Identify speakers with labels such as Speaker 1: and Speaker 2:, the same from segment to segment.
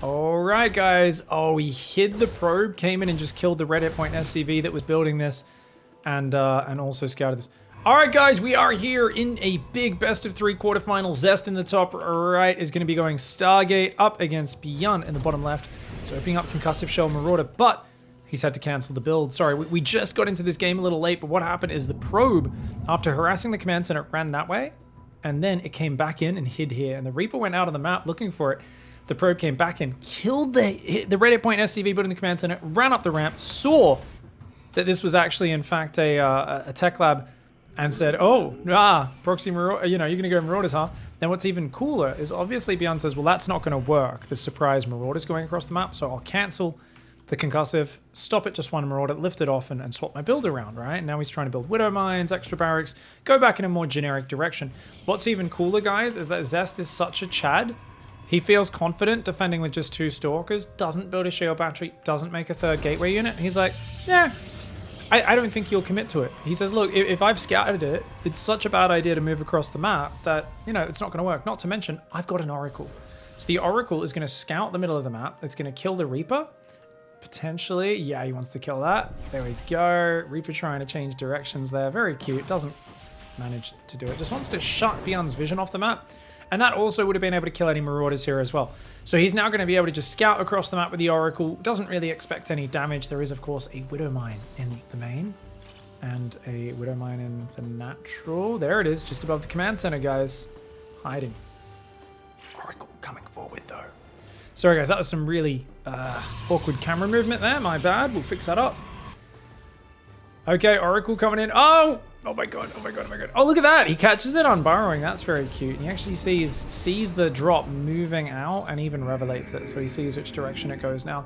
Speaker 1: All right, guys. Oh, he hid the probe, came in and just killed the red hit point SCV that was building this, and also scouted this. All right, guys, we are here in a big best of 3 quarterfinal. Zest in the top right is going to be going Stargate up against Byun in the bottom left. So opening up Concussive Shell Marauder, but he's had to cancel the build. Sorry, we just got into this game a little late, but what happened is the probe, after harassing the command center, ran that way, and then it came back in and hid here, and the Reaper went out on the map looking for it. The probe came back in, killed the red hit point SCV building the command center, ran up the ramp, saw that this was actually, in fact, a tech lab, and said, oh, Proxy Marauder, you're going to go Marauders, huh? Then what's even cooler is obviously Byun says, well, that's not going to work. The surprise Marauders going across the map, so I'll cancel the concussive, stop at just one Marauder, lift it off, and swap my build around, right? Now he's trying to build Widow Mines, extra barracks, go back in a more generic direction. What's even cooler, guys, is that Zest is such a Chad. He feels confident defending with just 2 Stalkers, doesn't build a shield battery, doesn't make a 3rd gateway unit. He's like, yeah, I don't think you'll commit to it. He says, look, if I've scouted it, it's such a bad idea to move across the map that, it's not going to work. Not to mention, I've got an Oracle. So the Oracle is going to scout the middle of the map. It's going to kill the Reaper. Potentially. Yeah, he wants to kill that. There we go. Reaper trying to change directions there. Very cute. Doesn't manage to do it. Just wants to shut Byun's vision off the map. And that also would have been able to kill any Marauders here as well. So he's now going to be able to just scout across the map with the Oracle. Doesn't really expect any damage. There is, of course, a Widow Mine in the main. And a Widow Mine in the natural. There it is, just above the command center, guys. Hiding. Oracle coming forward, though. Sorry, guys, that was some really awkward camera movement there. My bad. We'll fix that up. Okay, Oracle coming in. Oh! Oh my god, oh my god, oh my god. Oh, look at that. He catches it on burrowing. That's very cute. He actually sees the drop moving out and even revelates it. So he sees which direction it goes now.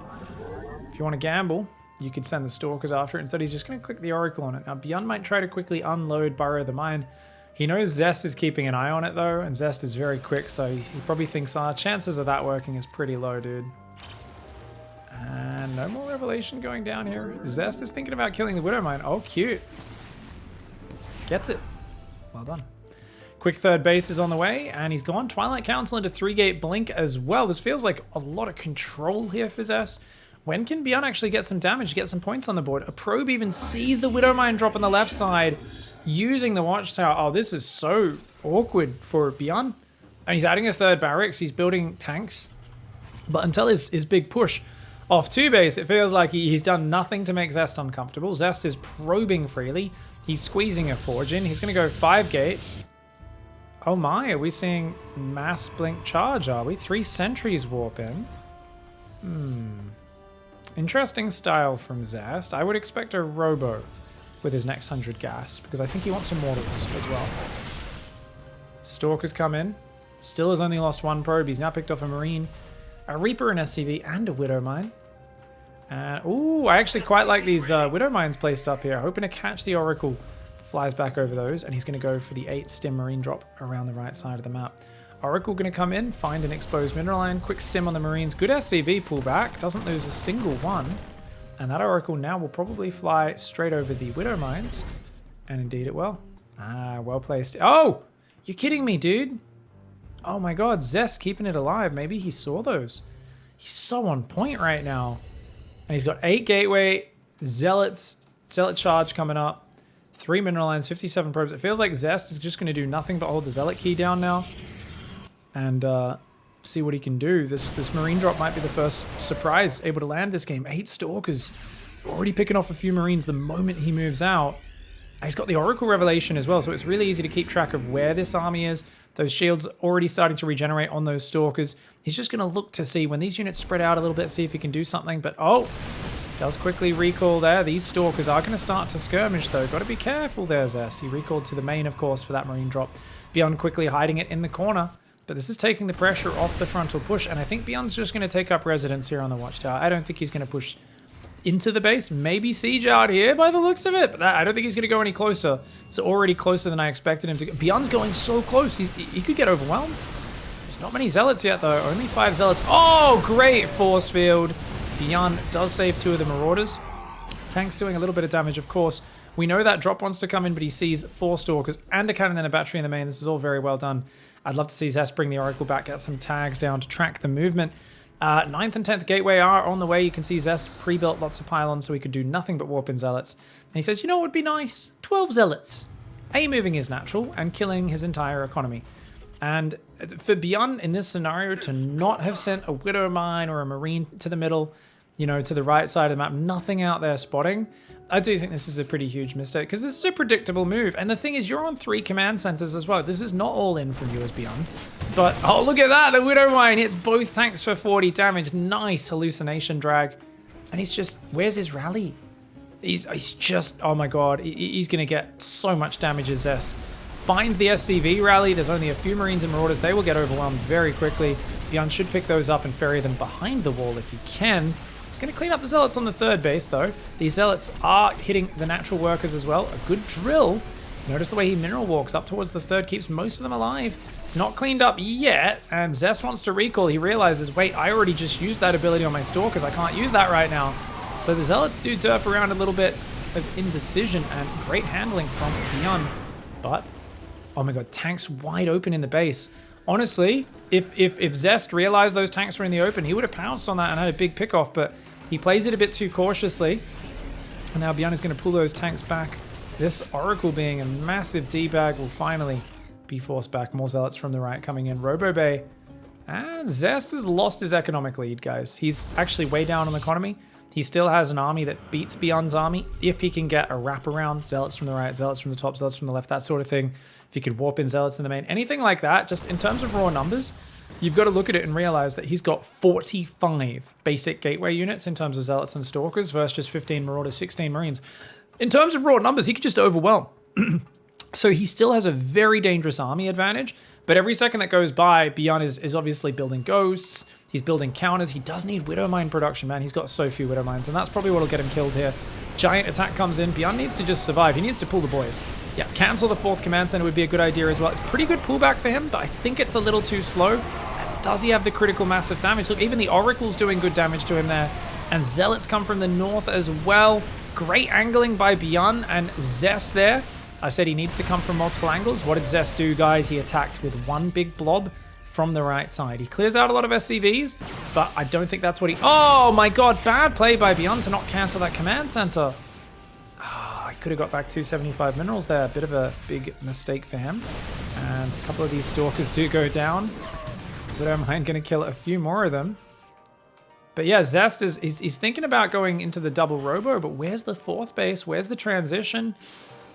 Speaker 1: If you want to gamble, you could send the Stalkers after it. Instead, he's just going to click the Oracle on it. Now, Byun might try to quickly unload Burrow the Mine. He knows Zest is keeping an eye on it, though, and Zest is very quick, so he probably thinks, chances of that working is pretty low, dude. And no more Revelation going down here. Zest is thinking about killing the Widow Mine. Oh, cute. Gets it. Well done. Quick 3rd base is on the way, and he's gone. Twilight Council into 3-gate Blink as well. This feels like a lot of control here for Zest. When can Byun actually get some damage, get some points on the board? A probe even sees the Widow Mine drop on the left side, using the Watchtower. Oh, this is so awkward for Byun. And he's adding a 3rd barracks. He's building tanks. But until his big push off 2 base, it feels like he's done nothing to make Zest uncomfortable. Zest is probing freely. He's squeezing a Forge in. He's going to go 5 gates. Oh my, are we seeing mass blink charge, are we? 3 sentries warp in. Interesting style from Zest. I would expect a Robo with his next 100 gas, because I think he wants Immortals as well. Stalkers come in. Still has only lost 1 probe. He's now picked off a Marine, a Reaper, an SCV, and a Widow Mine. Ooh, I actually quite like these Widow Mines placed up here. Hoping to catch the Oracle. Flies back over those, and he's going to go for the 8 stim Marine drop around the right side of the map. Oracle going to come in, find an exposed mineral line, quick stim on the Marines. Good SCV pullback, doesn't lose a single one. And that Oracle now will probably fly straight over the Widow Mines. And indeed it will. Well placed. Oh! You're kidding me, dude. Oh my god, Zest keeping it alive. Maybe he saw those. He's so on point right now. And he's got 8 gateway, Zealot charge coming up, 3 mineral lines, 57 probes. It feels like Zest is just going to do nothing but hold the Zealot key down now and see what he can do. This Marine drop might be the first surprise able to land this game. 8 Stalkers, already picking off a few Marines the moment he moves out. And he's got the Oracle Revelation as well, so it's really easy to keep track of where this army is. Those shields already starting to regenerate on those Stalkers. He's just going to look to see when these units spread out a little bit, see if he can do something. But, oh, does quickly recall there. These Stalkers are going to start to skirmish, though. Got to be careful there, Zest. He recalled to the main, of course, for that Marine drop. Byun quickly hiding it in the corner. But this is taking the pressure off the frontal push. And I think Byun's just going to take up residence here on the Watchtower. I don't think he's going to push into the base. Maybe siege out here by the looks of it. But I don't think he's going to go any closer. It's already closer than I expected him to go. Byun's going so close. He could get overwhelmed. There's not many Zealots yet, though. Only 5 Zealots. Oh, great force field. Byun does save 2 of the Marauders. Tank's doing a little bit of damage, of course. We know that drop wants to come in, but he sees 4 Stalkers and a cannon and a battery in the main. This is all very well done. I'd love to see Zest bring the Oracle back, get some tags down to track the movement. 9th and 10th gateway are on the way. You can see Zest pre-built lots of pylons so he could do nothing but warp in zealots. And he says, you know what would be nice? 12 zealots. A, moving is natural, and killing his entire economy. And for Byun in this scenario to not have sent a Widow Mine or a Marine to the middle, you know, to the right side of the map, nothing out there spotting, I do think this is a pretty huge mistake because this is a predictable move. And the thing is, you're on 3 command centers as well. This is not all in from you as Byun. But, oh, look at that. The Widow Mine hits both tanks for 40 damage. Nice hallucination drag. And he's just, where's his rally? He's just, oh my god. He's going to get so much damage as Zest. Finds the SCV rally. There's only a few Marines and Marauders. They will get overwhelmed very quickly. Byun should pick those up and ferry them behind the wall if he can. He's going to clean up the Zealots on the 3rd base, though. These Zealots are hitting the natural workers as well. A good drill. Notice the way he mineral walks up towards the 3rd, keeps most of them alive. It's not cleaned up yet, and Zest wants to recall. He realizes, wait, I already just used that ability on my Stalkers. I can't use that right now. So the Zealots do derp around a little bit of indecision, and great handling from Byun. But, oh my god, tanks wide open in the base. Honestly, if Zest realized those tanks were in the open, he would have pounced on that and had a big pick-off, but he plays it a bit too cautiously. And now Byun is going to pull those tanks back. This Oracle being a massive D-bag will finally be forced back. More Zealots from the right coming in. Robo Bay. And Zest has lost his economic lead, guys. He's actually way down on economy. He still has an army that beats Byun's army if he can get a wraparound. Zealots from the right, Zealots from the top, Zealots from the left, that sort of thing. If he could warp in Zealots in the main, anything like that, just in terms of raw numbers, you've got to look at it and realize that he's got 45 basic gateway units in terms of Zealots and Stalkers versus just 15 Marauders, 16 Marines. In terms of raw numbers, he could just overwhelm. So he still has a very dangerous army advantage, but every second that goes by, Byun is obviously building ghosts, he's building counters, he does need Widow Mine production, man. He's got so few Widow Mines, and that's probably what will get him killed here. Giant attack comes in, Byun needs to just survive, he needs to pull the boys. Yeah, cancel the 4th command center would be a good idea as well. It's pretty good pullback for him, but I think it's a little too slow. And does he have the critical massive damage? Look, even the Oracle's doing good damage to him there, and Zealots come from the north as well. Great angling by Byun and Zest there. I said he needs to come from multiple angles. What did Zest do, guys? He attacked with one big blob from the right side. He clears out a lot of SCVs, but I don't think that's what he... Oh my god, bad play by Byun to not cancel that command center. I could have got back 275 minerals there. A bit of a big mistake for him. And a couple of these Stalkers do go down. Widow Mine going to kill a few more of them. But yeah, Zest he's thinking about going into the double robo, but where's the 4th base? Where's the transition?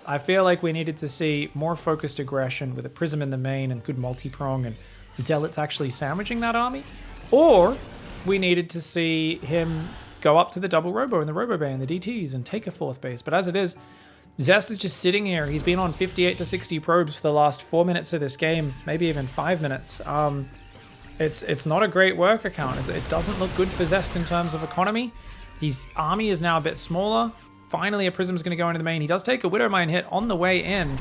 Speaker 1: I feel like we needed to see more focused aggression with a Prism in the main and good multi-prong and Zealots actually sandwiching that army. Or we needed to see him go up to the double robo and the robo bay and the DTs and take a 4th base. But as it is, Zest is just sitting here. He's been on 58 to 60 probes for the last 4 minutes of this game, maybe even 5 minutes. It's not a great work account. It doesn't look good for Zest in terms of economy. His army is now a bit smaller. Finally, a Prism is going to go into the main. He does take a Widow Mine hit on the way in.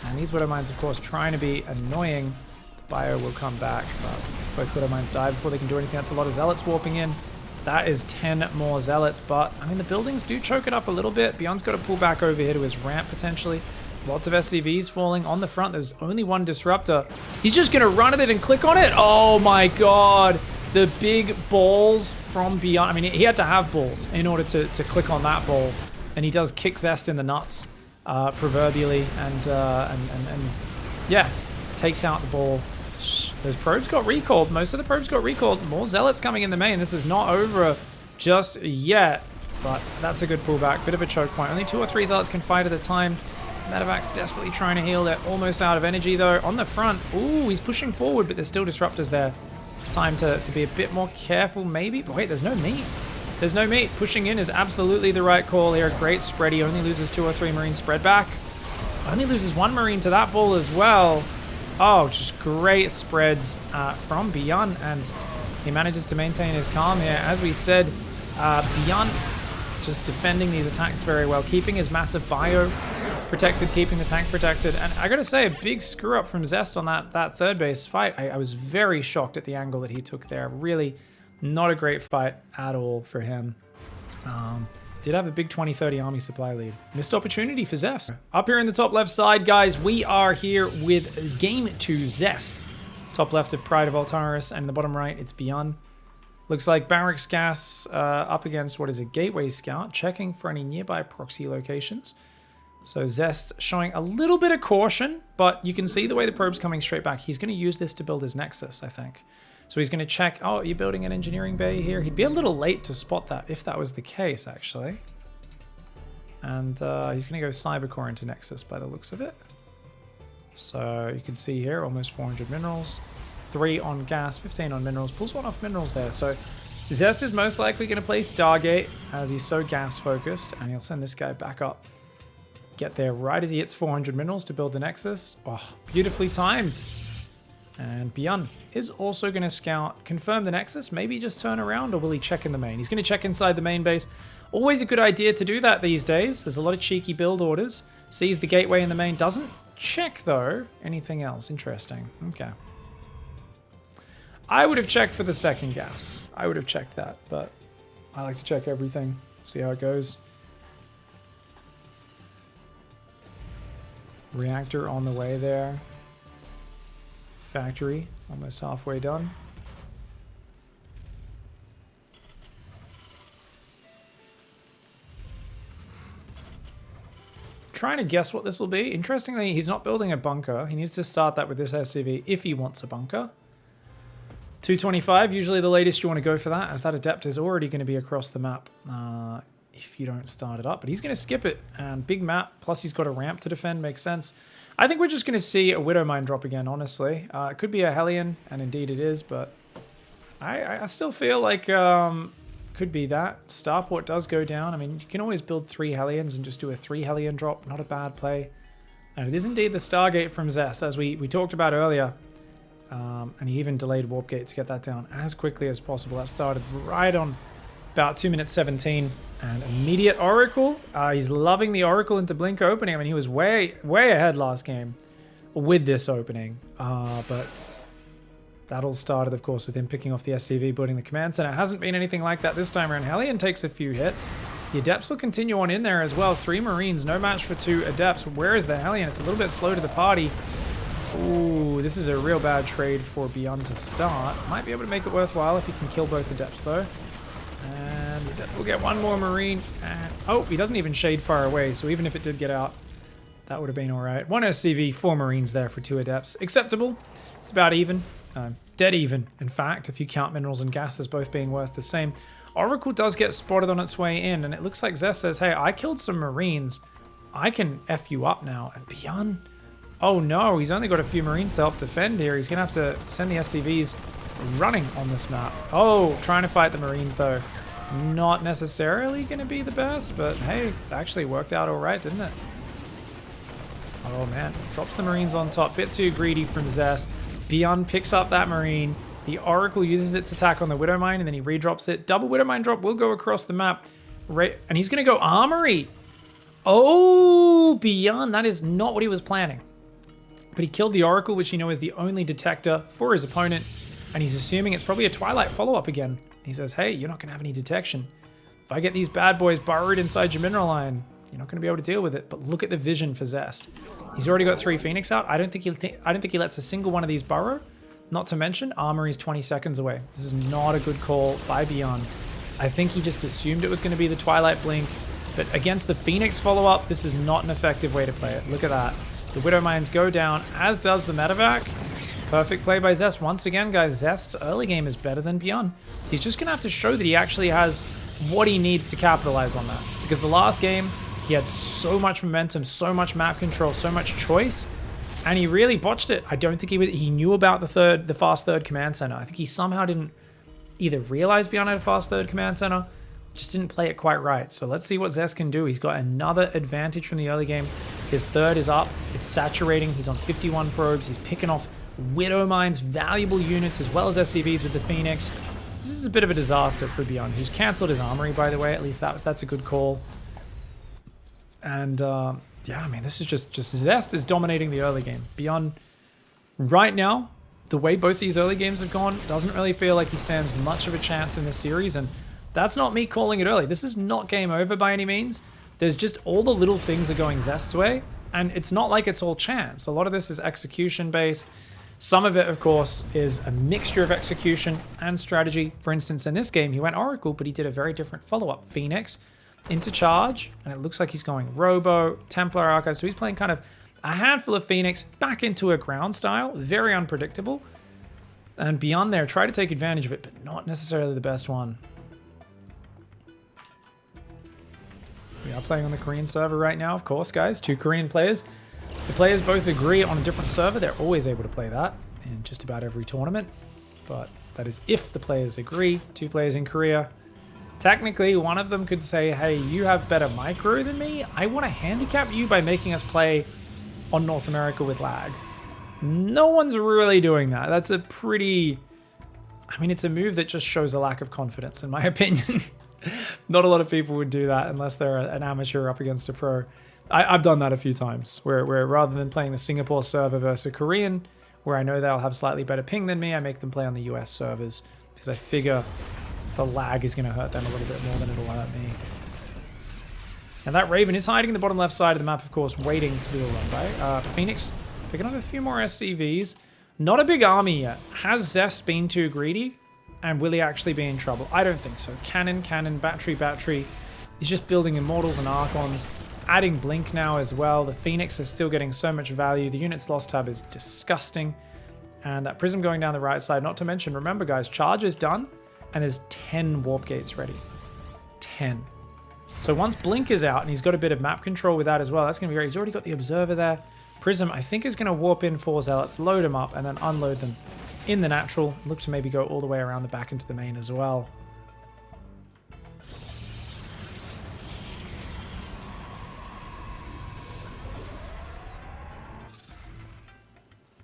Speaker 1: And these Widow Mines, of course, trying to be annoying. The Bio will come back, but both Widow Mines die before they can do anything. That's a lot of Zealots warping in. That is 10 more Zealots, but, I mean, the buildings do choke it up a little bit. Byun's got to pull back over here to his ramp, potentially. Lots of SCVs falling on the front. There's only one Disruptor. He's just going to run at it and click on it. Oh, my God. The big balls from Byun. I mean, he had to have balls in order to click on that ball. And he does kick Zest in the nuts, proverbially, and yeah, takes out the ball. Those probes got recalled. Most of the probes got recalled. More Zealots coming in the main. This is not over just yet, but that's a good pullback. Bit of a choke point. Only 2 or 3 Zealots can fight at a time. Medevac's desperately trying to heal. They're almost out of energy, though. On the front, ooh, he's pushing forward, but there's still Disruptors there. It's time to be a bit more careful, maybe. But wait, there's no meat. There's no meat. Pushing in is absolutely the right call here. Great spread. He only loses 2 or 3 Marines spread back. Only loses 1 Marine to that ball as well. Oh, just great spreads from Byun, and he manages to maintain his calm here. As we said, Byun just defending these attacks very well, keeping his massive bio protected, keeping the tank protected. And I gotta say, a big screw up from Zest on that 3rd base fight. I was very shocked at the angle that he took there. Really not a great fight at all for him. Did have a big 20-30 army supply lead. Missed opportunity for Zest. Up here in the top left side, guys, we are here with Game 2 Zest. Top left of Pride of Altaris, and in the bottom right, it's Byun. Looks like Barracks Gas up against, what is it, Gateway Scout, checking for any nearby proxy locations. So Zest showing a little bit of caution, but you can see the way the probe's coming straight back. He's going to use this to build his Nexus, I think. So he's going to check, oh, you're building an engineering bay here? He'd be a little late to spot that, if that was the case, actually. And he's going to go Cybercore into Nexus by the looks of it. So you can see here, almost 400 minerals. 3 on gas, 15 on minerals. Pulls one off minerals there. So Zest is most likely going to play Stargate as he's so gas focused. And he'll send this guy back up. Get there right as he hits 400 minerals to build the Nexus. Oh, beautifully timed. And Byun is also going to scout, confirm the Nexus, maybe just turn around, or will he check in the main? He's going to check inside the main base. Always a good idea to do that these days. There's a lot of cheeky build orders. Sees the gateway in the main. Doesn't check, though, anything else. Interesting. Okay. I would have checked for the second gas. I would have checked that, but I like to check everything. See how it goes. Reactor on the way there. Factory, almost halfway done. Trying to guess what this will be. Interestingly, he's not building a bunker. He needs to start that with this SCV if he wants a bunker. 225, usually the latest you want to go for that, as that Adept is already going to be across the map if you don't start it up. But he's going to skip it, and big map, plus he's got a ramp to defend, makes sense. I think we're just going to see a Widow Mine drop again, honestly. It could be a Hellion, and indeed it is, but I still feel like could be that. Starport does go down. I mean, you can always build 3 Hellions and just do a 3 Hellion drop. Not a bad play. And it is indeed the Stargate from Zest, as we talked about earlier. And he even delayed Warp Gate to get that down as quickly as possible. That started right on about 2 minutes 17. And immediate Oracle. He's loving the Oracle into Blink opening. I mean, he was way ahead last game with this opening. But that all started, of course, with him picking off the SCV, building the command center. It hasn't been anything like that this time around. Hellion takes a few hits. The Adepts will continue on in there as well. 3 Marines, no match for 2 Adepts. Where is the Hellion? It's a little bit slow to the party. Ooh, this is a real bad trade for Byun to start. Might be able to make it worthwhile if he can kill both Adepts, though. And the Adept will get 1 more Marine. And, oh, he doesn't even shade far away, so even if it did get out, that would have been all right. 1 SCV, 4 Marines there for 2 Adepts. Acceptable. It's about even. Dead even, in fact, if you count minerals and gas as both being worth the same. Oracle does get spotted on its way in, and it looks like Zest says, hey, I killed some Marines. I can F you up now. And Byun, oh no, he's only got a few Marines to help defend here. He's going to have to send the SCVs running on this map. Oh, trying to fight the Marines, though. Not necessarily going to be the best, but hey, it actually worked out all right, didn't it? Oh man, drops the Marines on top. Bit too greedy from Zest. Byun picks up that Marine. The Oracle uses its attack on the Widow Mine, and then he redrops it. Double Widow Mine drop will go across the map. Right, and he's going to go Armory. Oh, Byun, that is not what he was planning. But he killed the Oracle, which you know is the only detector for his opponent. And he's assuming it's probably a Twilight follow-up again. He says, hey, you're not going to have any detection. If I get these bad boys burrowed inside your mineral line, you're not going to be able to deal with it. But look at the vision for Zest. He's already got 3 Phoenix out. I don't think he lets a single one of these burrow. Not to mention, Armory's 20 seconds away. This is not a good call by Byun. I think he just assumed it was going to be the Twilight Blink. But against the Phoenix follow-up, this is not an effective way to play it. Look at that. The Widow Mines go down, as does the Medevac. Perfect play by Zest. Once again, guys, Zest's early game is better than Byun. He's just going to have to show that he actually has what he needs to capitalize on that. Because the last game, he had so much momentum, so much map control, so much choice, and he really botched it. I don't think he knew about the fast third command center. I think he somehow didn't either realize Byun had a fast third command center, just didn't play it quite right. So let's see what Zest can do. He's got another advantage from the early game. His third is up. It's saturating. He's on 51 probes. He's picking off Widow Mines, valuable units, as well as SCVs with the Phoenix. This is a bit of a disaster for Byun, who's cancelled his Armory, by the way. At least that's a good call. And yeah, I mean, this is just Zest is dominating the early game. Byun, right now, the way both these early games have gone, doesn't really feel like he stands much of a chance in this series. And that's not me calling it early. This is not game over by any means. There's just all the little things are going Zest's way. And it's not like it's all chance. A lot of this is execution based. Some of it, of course, is a mixture of execution and strategy. For instance, in this game, he went Oracle, but he did a very different follow-up. Phoenix into charge, and it looks like he's going Robo, Templar Archive. So he's playing kind of a handful of Phoenix back into a ground style. Very unpredictable. And beyond there, try to take advantage of it, but not necessarily the best one. We are playing on the Korean server right now, of course, guys. 2 Korean players. The players both agree on a different server. They're always able to play that in just about every tournament. But that is if the players agree. 2 players in Korea. Technically, one of them could say, hey, you have better micro than me. I want to handicap you by making us play on North America with lag. No one's really doing that. That's a pretty... I mean, it's a move that just shows a lack of confidence, in my opinion. Not a lot of people would do that unless they're an amateur up against a pro. I've done that a few times, where rather than playing the Singapore server versus a Korean, where I know they'll have slightly better ping than me, I make them play on the US servers, because I figure the lag is going to hurt them a little bit more than it'll hurt me. And that Raven is hiding in the bottom left side of the map, of course, waiting to do a run by. Phoenix picking up a few more SCVs. Not a big army yet. Has Zest been too greedy? And will he actually be in trouble? I don't think so. Cannon, battery. He's just building Immortals and Archons. Adding Blink now as well. The Phoenix is still getting so much value. The units lost tab is disgusting. And that Prism going down the right side. Not to mention, remember guys, charge is done. And there's 10 warp gates ready. 10. So once Blink is out, and he's got a bit of map control with that as well, that's going to be great. He's already got the Observer there. Prism, I think, is going to warp in 4 Zealots, load them up, and then unload them in the natural. Look to maybe go all the way around the back into the main as well.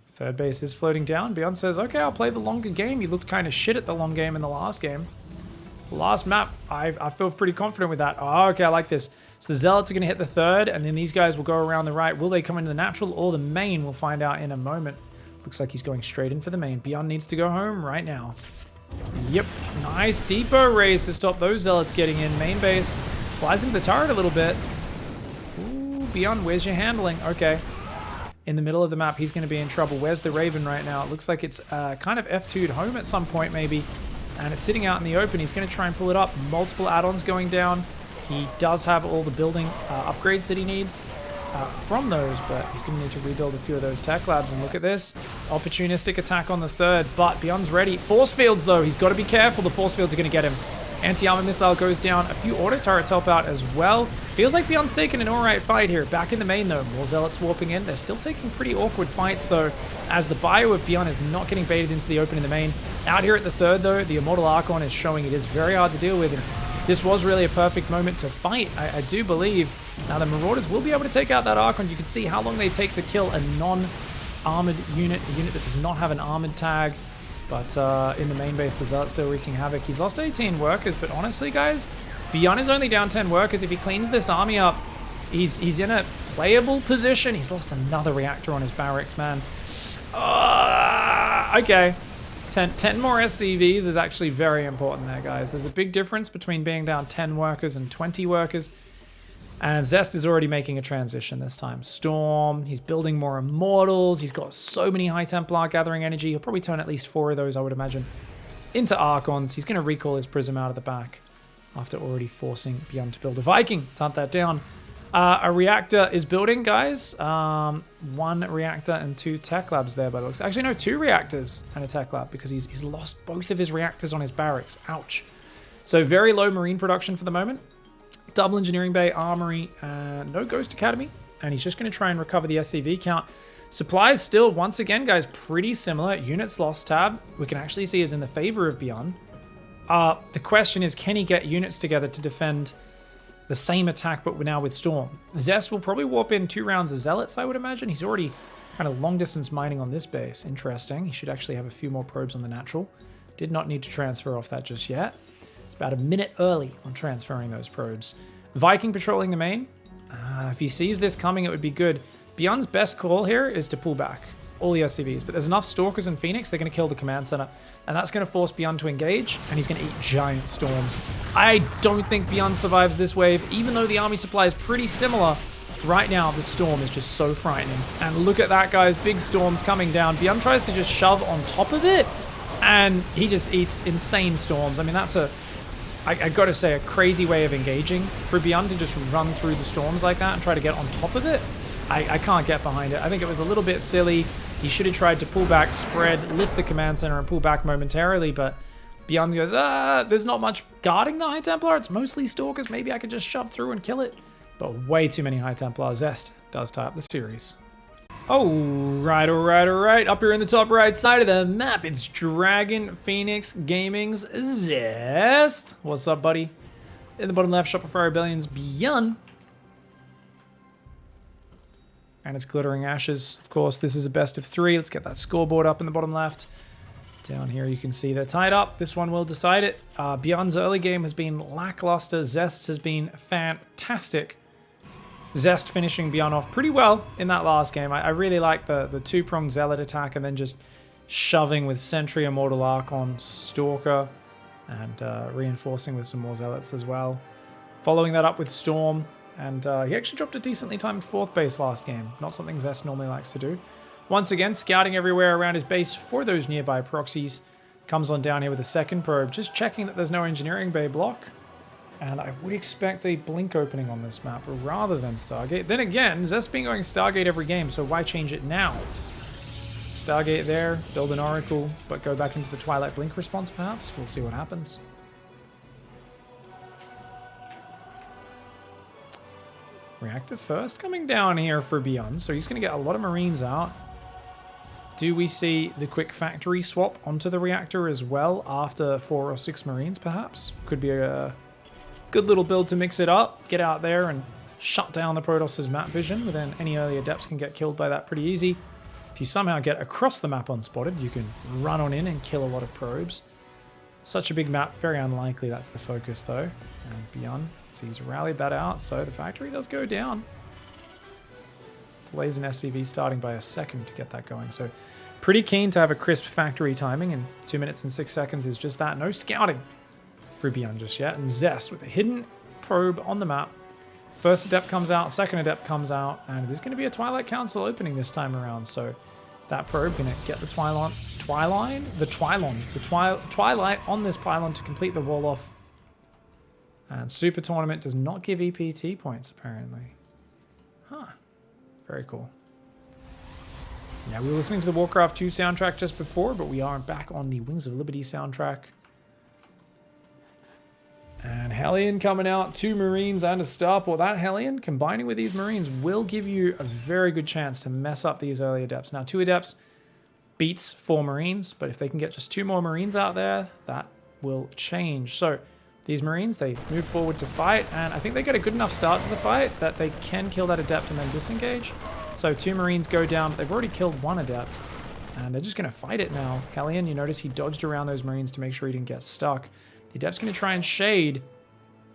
Speaker 1: Third base is floating down. Byun says, okay, I'll play the longer game. You looked kind of shit at the long game in the last game. Last map, I feel pretty confident with that. Oh, okay, I like this. So the Zealots are going to hit the third, and then these guys will go around the right. Will they come into the natural or the main? We'll find out in a moment. Looks like he's going straight in for the main. Byun needs to go home right now. Yep, nice depot raise to stop those Zealots getting in. Main base flies into the turret a little bit. Ooh, Byun, where's your handling? Okay. In the middle of the map, he's going to be in trouble. Where's the Raven right now? It looks like it's kind of F2'd home at some point, maybe. And it's sitting out in the open. He's going to try and pull it up. Multiple add-ons going down. He does have all the building upgrades that he needs from those, but he's going to need to rebuild a few of those tech labs. And look at this. Opportunistic attack on the third, but Byun's ready. Force fields, though. He's got to be careful. The force fields are going to get him. Anti-armor missile goes down. A few auto turrets help out as well. Feels like Byun's taking an alright fight here. Back in the main, though. More Zealots warping in. They're still taking pretty awkward fights, though, as the bio of Byun is not getting baited into the open in the main. Out here at the third, though, the Immortal Archon is showing it is very hard to deal with. And this was really a perfect moment to fight, I do believe. Now, the Marauders will be able to take out that Archon. You can see how long they take to kill a non-armored unit, a unit that does not have an armored tag. But in the main base, the Zealot's still wreaking havoc. He's lost 18 workers, but honestly, guys, Byun is only down 10 workers. If he cleans this army up, he's in a playable position. He's lost another reactor on his barracks, man. Okay. 10 more SCVs is actually very important there, guys. There's a big difference between being down 10 workers and 20 workers. And Zest is already making a transition this time. Storm, he's building more Immortals. He's got so many High Templar gathering energy. He'll probably turn at least 4 of those, I would imagine, into Archons. He's going to recall his Prism out of the back after already forcing Byun to build a Viking. To hunt that down. A reactor is building, guys. 1 reactor and 2 tech labs there by the looks. Actually, no, 2 reactors and a tech lab because he's lost both of his reactors on his barracks. Ouch. So very low marine production for the moment. Double engineering bay, armory, no Ghost Academy. And he's just going to try and recover the SCV count. Supplies still, once again, guys, pretty similar. Units lost tab, we can actually see is in the favor of Byun. The question is, can he get units together to defend the same attack, but now with Storm? Zest will probably warp in 2 rounds of Zealots, I would imagine. He's already kind of long-distance mining on this base. Interesting. He should actually have a few more probes on the natural. Did not need to transfer off that just yet. It's about a minute early on transferring those probes. Viking patrolling the main. If he sees this coming, it would be good. Byun's best call here is to pull back all the SCVs, but there's enough Stalkers and Phoenix, they're going to kill the command center, and that's going to force Byun to engage, and he's going to eat giant storms. I don't think Byun survives this wave, even though the army supply is pretty similar. Right now, the storm is just so frightening. And look at that, guys. Big storms coming down. Byun tries to just shove on top of it, and he just eats insane storms. I mean, that's I gotta say, a crazy way of engaging for Byun to just run through the storms like that and try to get on top of it. I can't get behind it. I think it was a little bit silly. He should have tried to pull back, spread, lift the command center, and pull back momentarily, but Byun goes, there's not much guarding the High Templar. It's mostly Stalkers. Maybe I could just shove through and kill it. But way too many High Templar. Zest does tie up the series. All right. Up here in the top right side of the map, it's Dragon Phoenix Gaming's Zest. What's up, buddy? In the bottom left, Shopify Rebellion's Byun. And it's Glittering Ashes. Of course, this is a best of 3. Let's get that scoreboard up in the bottom left. Down here, you can see they're tied up. This one will decide it. Byun's early game has been lackluster. Zest's has been fantastic. Zest finishing Byun off pretty well in that last game. I really like the two-pronged Zealot attack and then just shoving with Sentry, Immortal Arc on Stalker and reinforcing with some more Zealots as well. Following that up with Storm, and he actually dropped a decently timed 4th base last game. Not something Zest normally likes to do. Once again, scouting everywhere around his base for those nearby proxies. Comes on down here with a 2nd probe, just checking that there's no engineering bay block. And I would expect a blink opening on this map rather than Stargate. Then again, Zest's been going Stargate every game, so why change it now? Stargate there, build an Oracle, but go back into the Twilight Blink response perhaps? We'll see what happens. Reactor first coming down here for Byun, so he's going to get a lot of Marines out. Do we see the quick factory swap onto the reactor as well after 4 or 6 Marines perhaps? Could be a good little build to mix it up, get out there and shut down the Protoss' map vision, but then any early adepts can get killed by that pretty easy. If you somehow get across the map unspotted, you can run on in and kill a lot of probes. Such a big map, very unlikely that's the focus though. And Byun, so he's rallied that out, so the factory does go down. Delays an SCV starting by a 2nd to get that going, so pretty keen to have a crisp factory timing, and 2 minutes and 6 seconds is just that. No scouting for Byun just yet, and Zest with a hidden probe on the map. First adept comes out, 2nd adept comes out, and there's going to be a Twilight Council opening this time around, so that probe going to get the Twilight on this pylon to complete the wall off. And Super Tournament does not give EPT points, apparently. Huh. Very cool. Yeah, we were listening to the Warcraft 2 soundtrack just before, but we are back on the Wings of Liberty soundtrack. And Hellion coming out, 2 Marines and a Starport. That Hellion, combining with these Marines, will give you a very good chance to mess up these early Adepts. Now, 2 Adepts beats 4 Marines, but if they can get just 2 more Marines out there, that will change. So, these Marines, they move forward to fight, and I think they get a good enough start to the fight that they can kill that Adept and then disengage. So 2 Marines go down, but they've already killed 1 Adept, and they're just going to fight it now. Hellion, you notice he dodged around those Marines to make sure he didn't get stuck. The Adept's going to try and shade.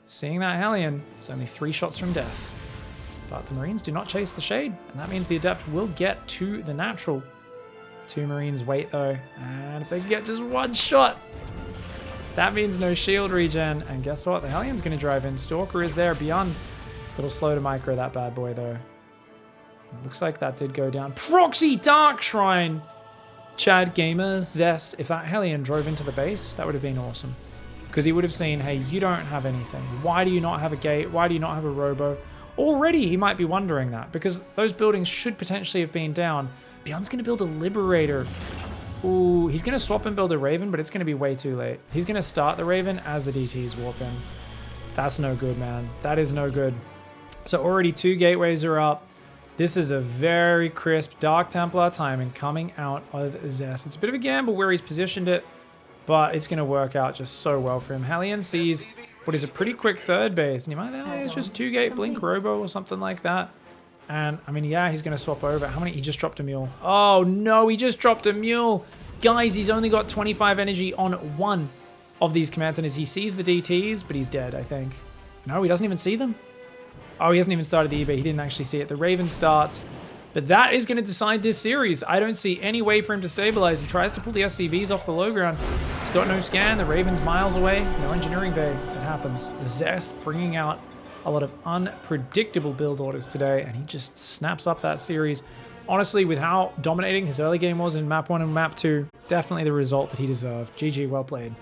Speaker 1: Seeing that Hellion, it's only 3 shots from death. But the Marines do not chase the shade, and that means the Adept will get to the natural. 2 Marines wait though, and if they can get just 1 shot, that means no shield regen. And guess what? The Hellion's going to drive in. Stalker is there. Byun, a little slow to micro that bad boy though. Looks like that did go down. Proxy Dark Shrine! Chad Gamer, Zest, if that Hellion drove into the base, that would have been awesome. Because he would have seen, hey, you don't have anything. Why do you not have a gate? Why do you not have a robo? Already he might be wondering that, because those buildings should potentially have been down. Byun's going to build a Liberator. Ooh, he's going to swap and build a Raven, but it's going to be way too late. He's going to start the Raven as the DTs warp in. That's no good, man. That is no good. So already 2 gateways are up. This is a very crisp Dark Templar timing coming out of Zest. It's a bit of a gamble where he's positioned it, but it's going to work out just so well for him. Hellion sees what is a pretty quick 3rd base, and you might think, oh, it's just 2 gate Blink Robo or something like that. And, I mean, yeah, he's going to swap over. How many? He just dropped a mule. Oh, no, he just dropped a mule. Guys, he's only got 25 energy on 1 of these command centers. He sees the DTs, but he's dead, I think. No, he doesn't even see them. Oh, he hasn't even started the eBay. He didn't actually see it. The Raven starts. But that is going to decide this series. I don't see any way for him to stabilize. He tries to pull the SCVs off the low ground. He's got no scan. The Raven's miles away. No engineering bay. It happens. Zest bringing out a lot of unpredictable build orders today, and he just snaps up that series. Honestly, with how dominating his early game was in map 1 and map 2, definitely the result that he deserved. GG, well played.